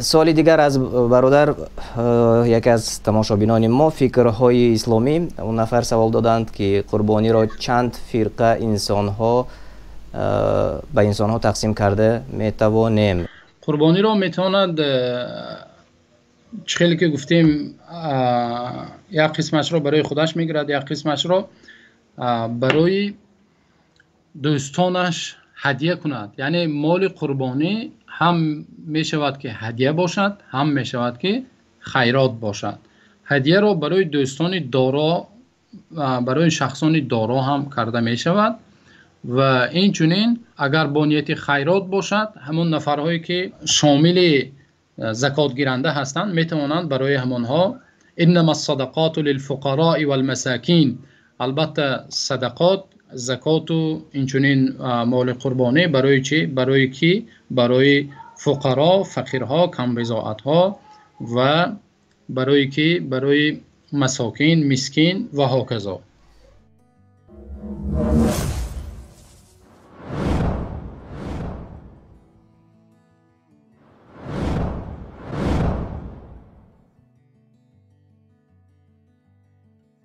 سوالی دیگر از برادر، یکی از تماشابینان ما، فکرهای اسلامی، اون نفر سوال دادند که قربانی را چند فرقه انسانها به انسانها تقسیم کرده میتوانیم؟ قربانی را میتواند خیلی که گفتیم یک قسمش را برای خودش میگیرد، یک قسمش را برای دوستانش هدیه کند. یعنی مال قربانی هم می شود که هدیه باشد، هم می شود که خیرات باشد. هدیه را برای دوستان دارا و برای شخصان دارا هم کرده می شود و این چنین اگر با نیت خیرات باشد، همون نفرهایی که شامل زکات گیرنده هستند می توانند برای همونها انما الصدقات للفقراء والمساکین، البته صدقات، زکات و اینچنین مال قربانی برای چی؟ برای کی؟ برای فقرا، فقیرها، کم بضاعت ها و برای کی؟ برای مساکین، مسکین و هکذا.